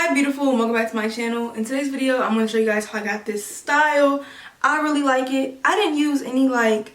Hi beautiful, and welcome back to my channel. In today's video I'm going to show you guys how I got this style. I really like it. I didn't use any like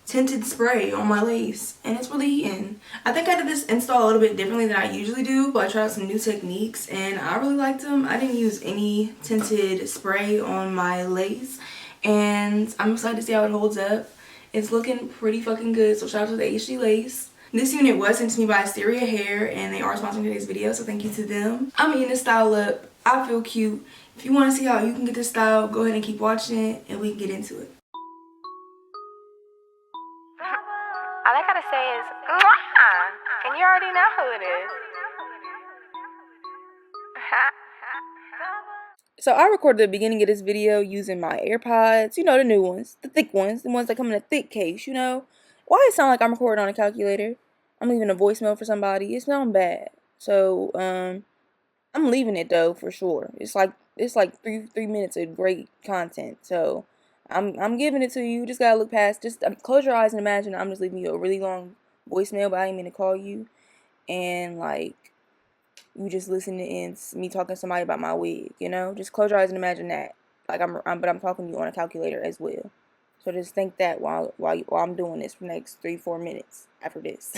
tinted spray on my lace and it's really in. I think I did this install a little bit differently than I usually do, but I tried out some new techniques and I really liked them. I didn't use any tinted spray on my lace and I'm excited to see how it holds up. It's looking pretty fucking good, so shout out to the HD lace. This unit was sent to me by Asteria Hair and they are sponsoring today's video, so thank you to them. I'm eating this style up. I feel cute. If you want to see how you can get this style, go ahead and keep watching it and we can get into it. All I gotta say is, mwah! And you already know who it is. So I recorded the beginning of this video using my AirPods, you know, the new ones, the thick ones, the ones that come in a thick case, you know. Why it sound like I'm recording on a calculator? I'm leaving a voicemail for somebody. It sounds bad. So, I'm leaving it though for sure. It's like three minutes of great content. So I'm giving it to you. You just gotta look past. Just close your eyes and imagine I'm just leaving you a really long voicemail, but I didn't mean to call you. And like you just listening in me talking to somebody about my wig. You know, just close your eyes and imagine that. Like but I'm talking to you on a calculator as well. So just think that while I'm doing this for the next 3-4 minutes after this.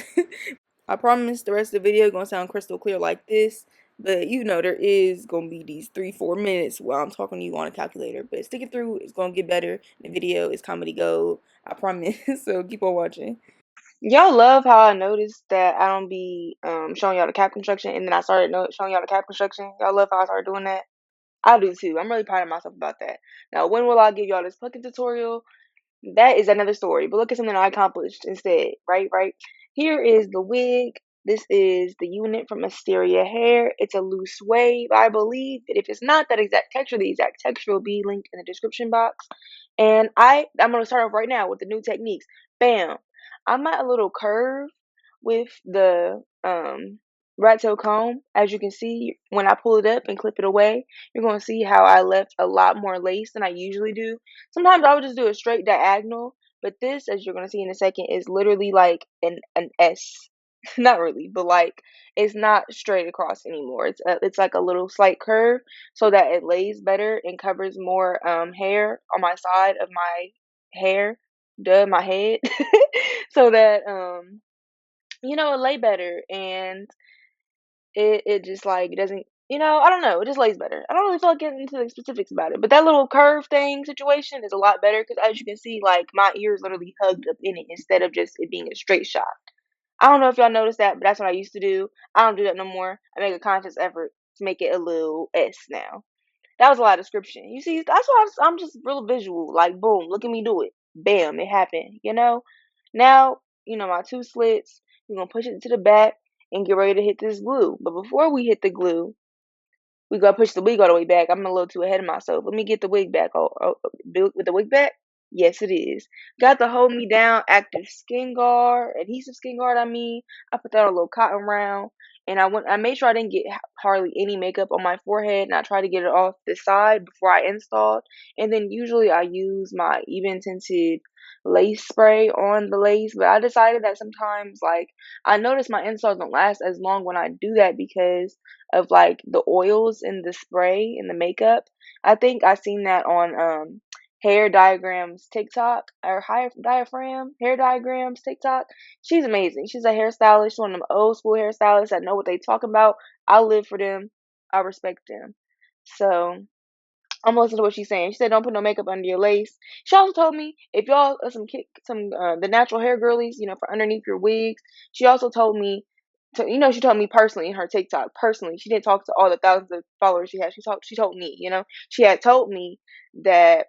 I promise the rest of the video gonna sound crystal clear like this, but you know there is gonna be these 3-4 minutes while I'm talking to you on a calculator. But stick it through, it's gonna get better. The video is comedy gold, I promise. So keep on watching. Y'all love how I noticed that I don't be showing y'all the cap construction, and then I started showing y'all the cap construction. Y'all love how I started doing that. I do too. I'm really proud of myself about that. Now, when will I give y'all this plucking tutorial? That is another story, but look at something I accomplished instead, right? Here is the wig. This is the unit from Asteria Hair. It's a loose wave, I believe. But if it's not that exact texture, the exact texture will be linked in the description box. And I'm going to start off right now with the new techniques. Bam! I'm at a little curve with the rat tail comb. As you can see, when I pull it up and clip it away, you're going to see how I left a lot more lace than I usually do. Sometimes I would just do a straight diagonal, but this, as you're going to see in a second, is literally like an S. Not really, but like it's not straight across anymore. It's like a little slight curve so that it lays better and covers more hair on my side of my hair, my head, so that you know, it lay better and it just like doesn't, you know, I don't know, it just lays better. I don't really feel like getting into the specifics about it, but that little curve thing situation is a lot better because as you can see, like my ears literally hugged up in it instead of just it being a straight shot. I don't know if y'all noticed that, but that's what I used to do. I don't do that no more. I make a conscious effort to make it a little S now. That was a lot of description. You see, that's why I'm just real visual. Like, boom, look at me do it. Bam, it happened, you know? Now, you know, my two slits, we're going to push it to the back and get ready to hit this glue. But before we hit the glue, we got to push the wig all the way back. I'm a little too ahead of myself. Let me get the wig back. With the wig back? Yes, it is. Got the Hold Me Down active skin guard, adhesive skin guard. I mean, I put that on a little cotton round, and I made sure I didn't get hardly any makeup on my forehead, and I tried to get it off the side before I installed. And then usually I use my even tinted lace spray on the lace, but I decided that sometimes, like, I notice my installs don't last as long when I do that because of like the oils in the spray and the makeup. I think I seen that on hair diagrams TikTok or diaphragm hair diagrams TikTok. She's amazing. She's a hairstylist. She's one of them old school hairstylists that know what they talk about. I live for them. I respect them. So I'm gonna listen to what she's saying. She said, "Don't put no makeup under your lace." She also told me if y'all the natural hair girlies, you know, for underneath your wigs. She also told me to, you know, she told me personally in her TikTok. Personally, she didn't talk to all the thousands of followers she has. She told me, you know, she had told me that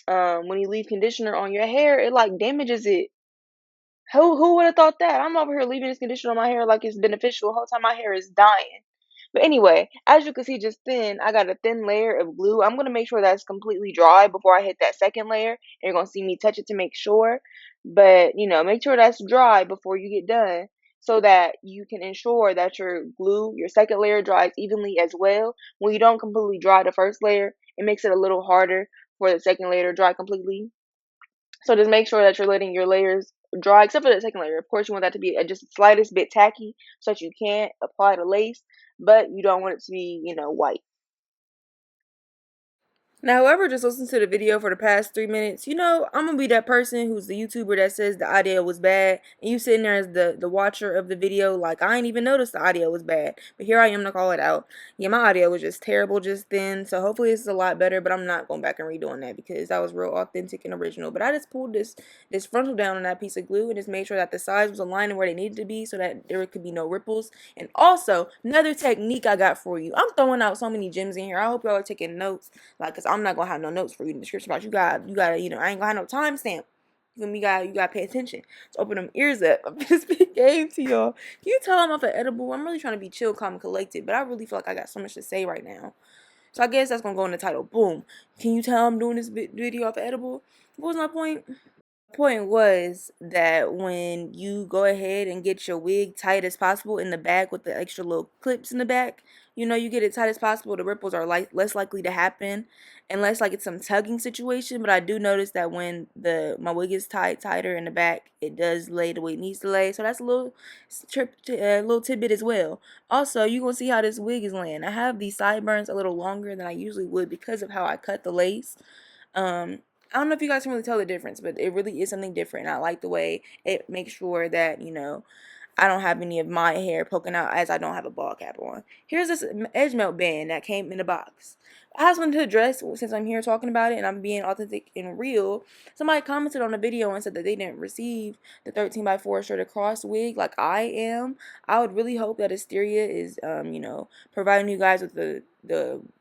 when you leave conditioner on your hair, it like damages it. Who would have thought that? I'm over here leaving this conditioner on my hair like it's beneficial. The whole time my hair is dying. But anyway, as you can see just then, I got a thin layer of glue. I'm going to make sure that's completely dry before I hit that second layer. And you're going to see me touch it to make sure. But, you know, make sure that's dry before you get done so that you can ensure that your glue, your second layer, dries evenly as well. When you don't completely dry the first layer, it makes it a little harder for the second layer to dry completely. So just make sure that you're letting your layers dry, except for the second layer. Of course, you want that to be just the slightest bit tacky so that you can't apply the lace, but you don't want it to be, white. Now, whoever just listened to the video for the past 3 minutes, I'm gonna be that person who's the YouTuber that says the audio was bad, and you sitting there as the watcher of the video, like, I ain't even noticed the audio was bad, but here I am to call it out. Yeah, my audio was just terrible just then, so hopefully it's a lot better, but I'm not going back and redoing that because that was real authentic and original. But I just pulled this frontal down on that piece of glue and just made sure that the sides was aligning where they needed to be so that there could be no ripples. And also, another technique I got for you. I'm throwing out so many gems in here. I hope y'all are taking notes. Like, cause I'm not gonna have no notes for you in the description box. You gotta, I ain't gonna have no timestamp. You gotta pay attention. So open them ears up. I'm just speaking game to y'all. Can you tell I'm off an edible? I'm really trying to be chill, calm, and collected, but I really feel like I got so much to say right now. So I guess that's gonna go in the title. Boom. Can you tell I'm doing this video off an edible? What was my point? Point was that when you go ahead and get your wig tight as possible in the back with the extra little clips in the back, you get it tight as possible, the ripples are less likely to happen unless like it's some tugging situation. But I do notice that when my wig is tighter in the back, it does lay the way it needs to lay. So that's a little little tidbit as well. Also, you gonna see how this wig is laying. I have these sideburns a little longer than I usually would because of how I cut the lace. I don't know if you guys can really tell the difference, but it really is something different. I like the way it makes sure that, I don't have any of my hair poking out as I don't have a ball cap on. Here's this edge melt band that came in a box. I just wanted to address, since I'm here talking about it and I'm being authentic and real, somebody commented on the video and said that they didn't receive the 13x4 straight across wig like I am. I would really hope that Asteria is, providing you guys with the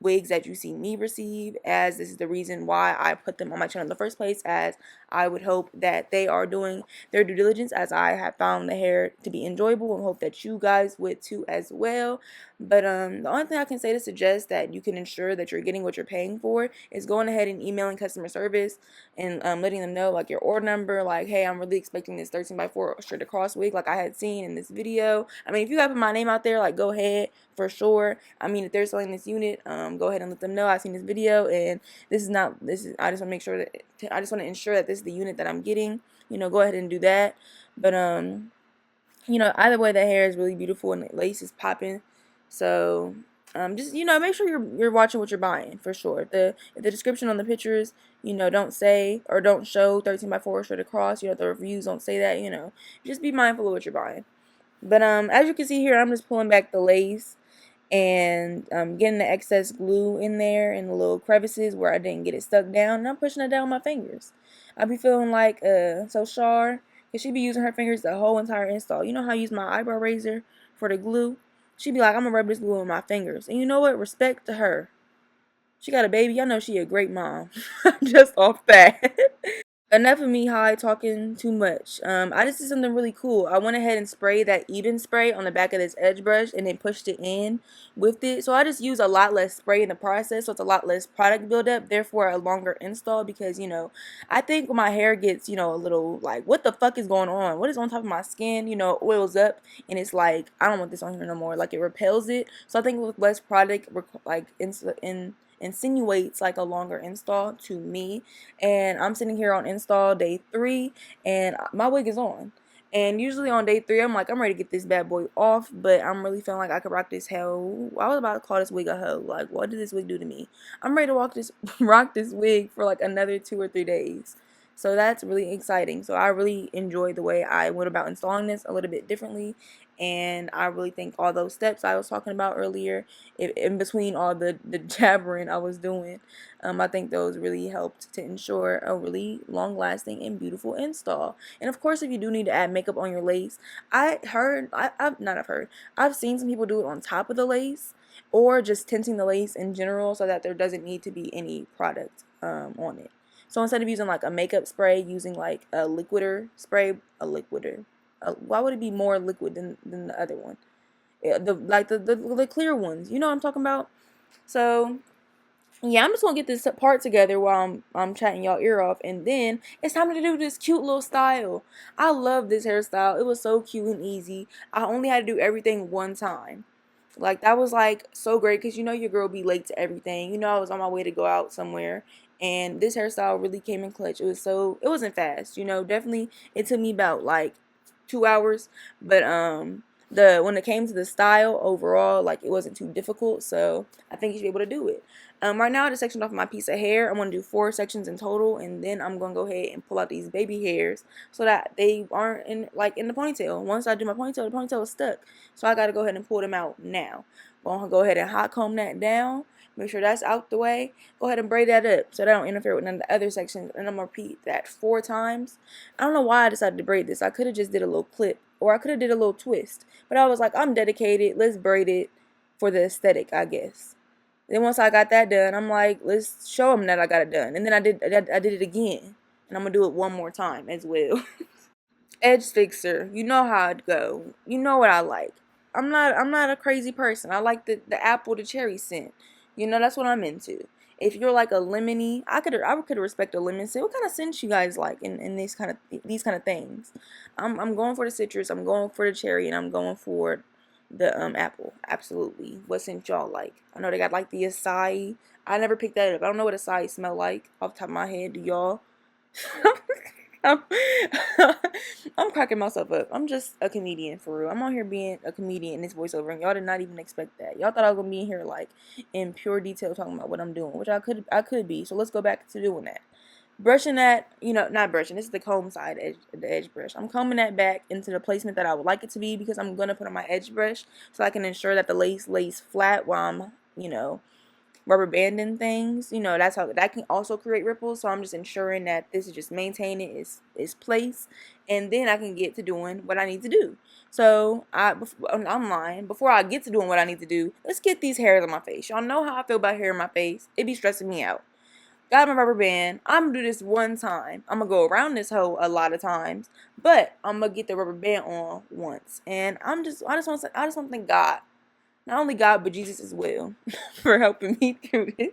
wigs that you see me receive, as this is the reason why I put them on my channel in the first place, as I would hope that they are doing their due diligence as I have found the hair to be enjoyable, and hope that you guys would too as well. But the only thing I can say to suggest that you can ensure that you're getting what you're paying for is going ahead and emailing customer service and letting them know like your order number, like, hey, I'm really expecting this 13x4 straight across wig like I had seen in this video. I mean, if you got to put my name out there, like, go ahead for sure. I mean, if they're selling this unit, go ahead and let them know I've seen this video, and I just want to make sure that I just want to ensure that this is the unit that I'm getting. Go ahead and do that. But either way, the hair is really beautiful and the lace is popping. So just make sure you're watching what you're buying for sure. If the description on the pictures don't say or don't show 13x4 straight across, the reviews don't say that, just be mindful of what you're buying. But as you can see here, I'm just pulling back the lace and getting the excess glue in there in the little crevices where I didn't get it stuck down, and I'm pushing it down with my fingers. I be feeling like so Char, because she be using her fingers the whole entire install. You know how I use my eyebrow razor for the glue? She be like, I'm gonna rub this glue on my fingers. And you know what? Respect to her. She got a baby. I know she a great mom. Just off that. Enough of me high talking too much. I just did something really cool. I went ahead and sprayed that even spray on the back of this edge brush and then pushed it in with it. So I just use a lot less spray in the process, so it's a lot less product buildup, therefore a longer install, because I think when my hair gets a little like, what the fuck is going on? What is on top of my skin? Oils up, and it's like, I don't want this on here no more. Like, it repels it. So I think with less product, like insinuates like a longer install to me. And I'm sitting here on install day 3 and my wig is on. And usually on day 3 I'm like, I'm ready to get this bad boy off, but I'm really feeling like I could rock this hoe. I was about to call this wig a hoe. Like, what did this wig do to me? I'm ready to rock this wig for like another 2 or 3 days. So that's really exciting. So I really enjoyed the way I went about installing this a little bit differently. And I really think all those steps I was talking about earlier, in between all the jabbering I was doing, I think those really helped to ensure a really long-lasting and beautiful install. And of course, if you do need to add makeup on your lace, I've seen some people do it on top of the lace, or just tinting the lace in general so that there doesn't need to be any product on it. So instead of using like a makeup spray, using like a liquider spray, why would it be more liquid than the other one? The clear ones. You know what I'm talking about? So yeah, I'm just gonna get this part together while I'm chatting y'all ear off, and then it's time to do this cute little style. I love this hairstyle. It was so cute and easy. I only had to do everything one time. Like, that was like so great, because your girl be late to everything. I was on my way to go out somewhere, And this hairstyle really came in clutch. It wasn't fast, definitely it took me about like 2 hours, but when it came to the style overall, like it wasn't too difficult, so I think you should be able to do it. Right now I just sectioned off my piece of hair. I'm gonna do 4 sections in total, and then I'm gonna go ahead and pull out these baby hairs so that they aren't in the ponytail. Once I do my ponytail, the ponytail is stuck, so I gotta go ahead and pull them out now. I'm gonna go ahead and hot comb that down. Make sure that's out the way. Go ahead and braid that up so that don't interfere with none of the other sections. And I'm going to repeat that 4 times. I don't know why I decided to braid this. I could have just did a little clip, or I could have did a little twist. But I was like, I'm dedicated. Let's braid it for the aesthetic, I guess. Then once I got that done, I'm like, let's show them that I got it done. And then I did it again. And I'm going to do it one more time as well. Edge fixer. You know how it go. You know what I like. I'm not a crazy person. I like the apple to cherry scent. That's what I'm into. If you're like a lemony, I could respect a lemon scent. What kind of scents you guys like in these kind of things? I'm going for the citrus, I'm going for the cherry, and I'm going for the apple. Absolutely. What scent y'all like? I know they got like the acai. I never picked that up. I don't know what acai smell like off the top of my head. Do y'all? I'm, I'm cracking myself up. I'm just a comedian for real. I'm on here being a comedian in this voiceover, and y'all did not even expect that. Y'all thought I was gonna be in here like in pure detail talking about what I'm doing, which I could be. So let's go back to doing that. Brushing that, not brushing. This is the comb side, the edge brush. I'm combing that back into the placement that I would like it to be, because I'm gonna put on my edge brush so I can ensure that the lace lays flat while I'm, rubber banding things. That's how that can also create ripples. So I'm just ensuring that this is just maintaining its place, and then I can get to doing what I need to do. So I'm lying. Before I get to doing what I need to do, let's get these hairs on my face. Y'all know how I feel about hair in my face. It be stressing me out. Got my rubber band. I'm gonna do this one time. I'm gonna go around this hole a lot of times, but I'm gonna get the rubber band on once. And I just want to thank God, not only God, but Jesus as well, for helping me through this.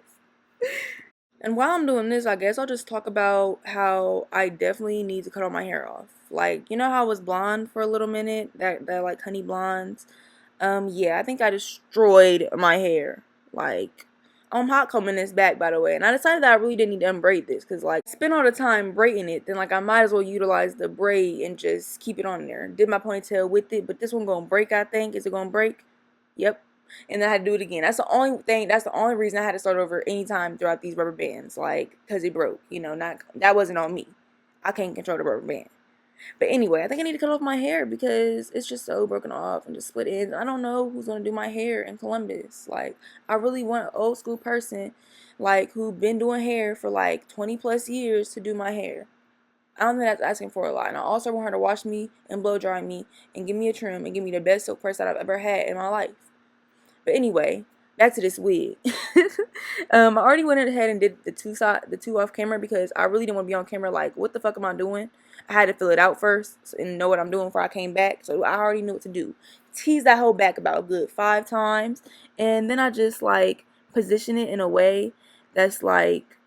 And while I'm doing this, I guess I'll just talk about how I definitely need to cut all my hair off. Like, you know how I was blonde for a little minute? That like honey blondes? Yeah, I think I destroyed my hair. Like, I'm hot combing this back, by the way. And I decided that I really didn't need to unbraid this, because, like, spend all the time braiding it, then, like, I might as well utilize the braid and just keep it on there. Did my ponytail with it, but this one gonna break, I think. Is it gonna break? Yep. And then I had to do it again. That's the only reason I had to start over anytime throughout these rubber bands, like, because it broke. That wasn't on me. I can't control the rubber band. But anyway, I think I need to cut off my hair because it's just so broken off and just split ends. I don't know who's going to do my hair in Columbus. Like, I really want an old school person, like, who been doing hair for like 20 plus years to do my hair. I don't think that's asking for a lot. And I also want her to wash me and blow dry me and give me a trim and give me the best silk press that I've ever had in my life. But anyway, back to this wig. I already went ahead and did the two off camera, because I really didn't want to be on camera like, what the fuck am I doing? I had to fill it out first and know what I'm doing before I came back. So I already knew what to do. Tease that whole back about a good 5 times. And then I just like position it in a way that's like,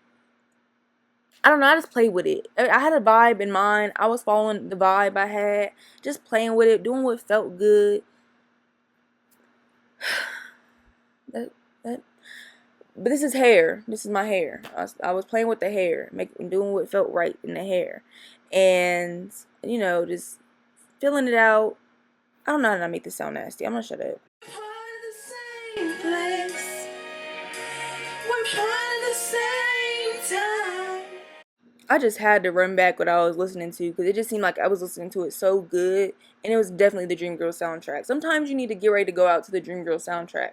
I don't know, I just play with it. I had a vibe in mind. I was following the vibe I had. Just playing with it, doing what felt good. That, that But this is hair. This is my hair. I was playing with the hair, doing what felt right in the hair, and just filling it out. I don't know how to make this sound nasty. I'm gonna shut up. I just had to run back what I was listening to, because it just seemed like I was listening to it so good, and it was definitely the Dreamgirls soundtrack. Sometimes you need to get ready to go out to the Dreamgirls soundtrack,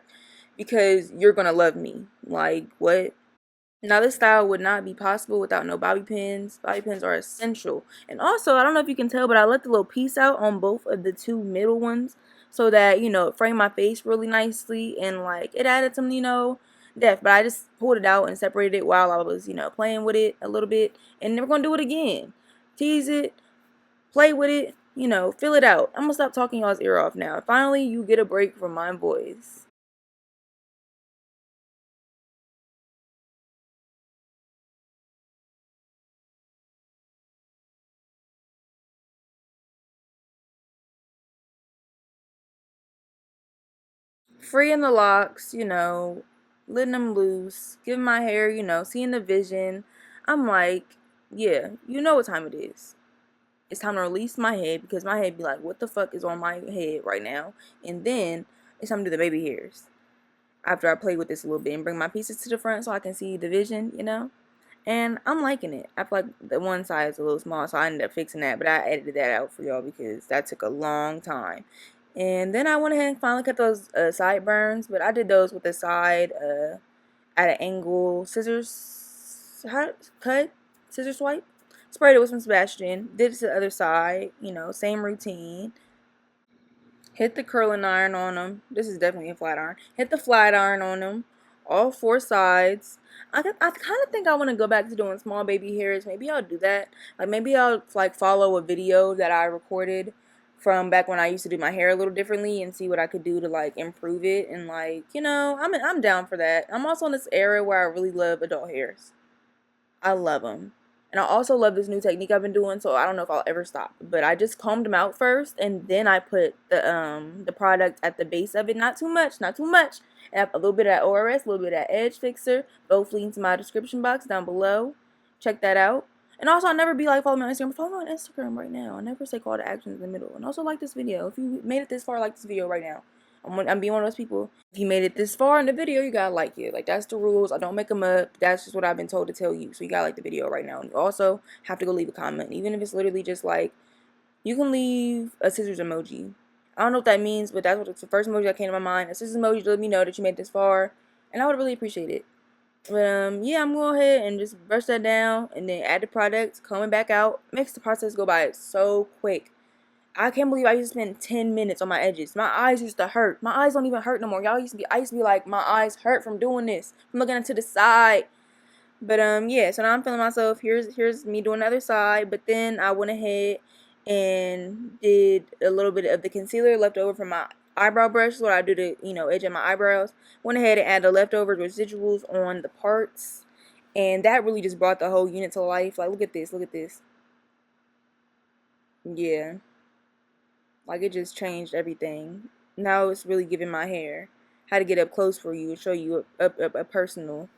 because you're gonna love me. Like, what? Now, this style would not be possible without no bobby pins. Bobby pins are essential. And also, I don't know if you can tell, but I let the little piece out on both of the 2 middle ones, so that, it framed my face really nicely, and, like, it added some, depth. But I just pulled it out and separated it while I was, playing with it a little bit. And we're going to do it again. Tease it, play with it, fill it out. I'm going to stop talking y'all's ear off now. Finally, you get a break from my voice. Freeing the locks, letting them loose, giving my hair, seeing the vision. I'm like, yeah, you know what time it is. It's time to release my head, because my head be like, what the fuck is on my head right now? And then it's time to do the baby hairs. After I play with this a little bit and bring my pieces to the front so I can see the vision, you know? And I'm liking it. I feel like the one side is a little small, so I ended up fixing that. But I edited that out for y'all because that took a long time. And then I went ahead and finally cut those sideburns. But I did those with the side at an angle scissors cut, scissor swipe. Sprayed it with some Sebastian. Did it to the other side. You know, same routine. Hit the curling iron on them. This is definitely a flat iron. Hit the flat iron on them. All four sides. I kind of think I want to go back to doing small baby hairs. Maybe I'll do that. Like, maybe I'll, like, follow a video that I recorded from back when I used to do my hair a little differently and see what I could do to, like, improve it. And, like, you know, I'm down for that. I'm also in this era where I really love adult hairs. I love them. And I also love this new technique I've been doing, so I don't know if I'll ever stop. But I just combed them out first, and then I put the product at the base of it. Not too much, not too much. And a little bit of ORS, a little bit of edge fixer. Both links in my description box down below. Check that out. And also, I'll never be like, follow me on Instagram. Follow me on Instagram right now. I never say call to action in the middle. And also, like this video. If you made it this far, like this video right now. I'm being one of those people. If you made it this far in the video, you gotta like it. Like, that's the rules. I don't make them up. That's just what I've been told to tell you. So you gotta like the video right now. And you also have to go leave a comment. Even if it's literally just like, you can leave a scissors emoji. I don't know what that means, but that's what the first emoji that came to my mind. A scissors emoji to let me know that you made it this far. And I would really appreciate it. But yeah, I'm going to go ahead and just brush that down. And then add the product, comb it back out. Makes the process go by so quick. I can't believe I used to spend 10 minutes on my edges. My eyes used to hurt. My eyes don't even hurt no more. I used to be like, my eyes hurt from doing this. From looking to the side. But yeah, so now I'm feeling myself. Here's me doing the other side. But then I went ahead and did a little bit of the concealer left over from my eyebrow brush. What I do to, you know, edge of my eyebrows. Went ahead and added the leftover residuals on the parts. And that really just brought the whole unit to life. Like, look at this. Look at this. Yeah. Like, it just changed everything. Now it's really giving my hair. How to get up close for you and show you a personal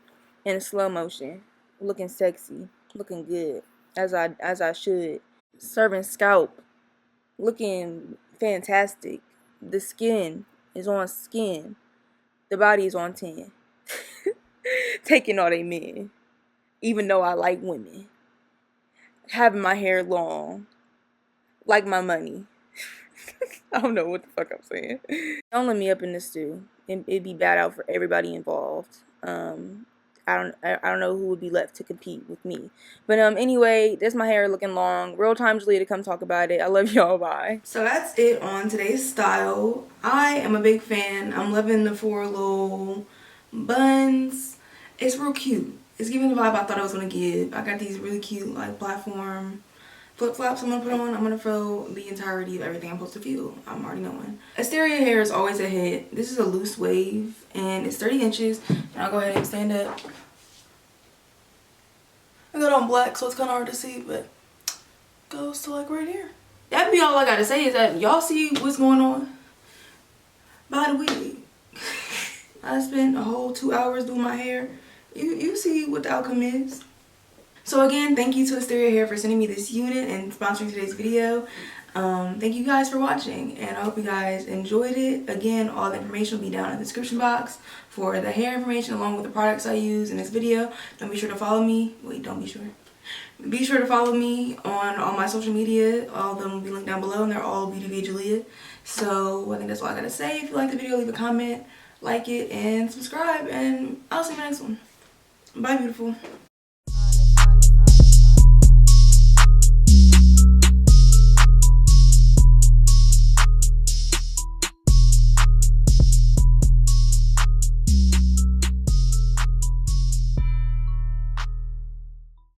in slow motion. Looking sexy. Looking good. As I should. Serving scalp. Looking fantastic. The skin is on skin. The body is on 10. Taking all they men. Even though I like women. Having my hair long. Like my money. I don't know what the fuck I'm saying. Don't let me up in the stew. It'd be bad out for everybody involved. I don't know who would be left to compete with me. But anyway, there's my hair looking long. Real time JaLeah to come talk about it. I love y'all. Bye. So that's it on today's style. I am a big fan. I'm loving the 4 little buns. It's real cute. It's giving the vibe I thought I was gonna give. I got these really cute like platform flip-flops I'm gonna put on. I'm gonna feel the entirety of everything I'm supposed to feel. I'm already knowing. Asteria hair is always a hit. This is a loose wave and it's 30 inches. And I'll go ahead and stand up. I got on black so it's kind of hard to see, but goes to like right here. That'd be all I gotta say is that y'all see what's going on. By the way, I spent a whole 2 hours doing my hair. You see what the outcome is. So again, thank you to Asteria Hair for sending me this unit and sponsoring today's video. Thank you guys for watching, and I hope you guys enjoyed it. Again, all the information will be down in the description box for the hair information along with the products I use in this video. Don't be sure to follow me. Wait, don't be sure. Be sure to follow me on all my social media. All of them will be linked down below, and they're all Beauty via JaLeah. So I think that's all I gotta say. If you like the video, leave a comment, like it, and subscribe, and I'll see you in the next one. Bye, beautiful.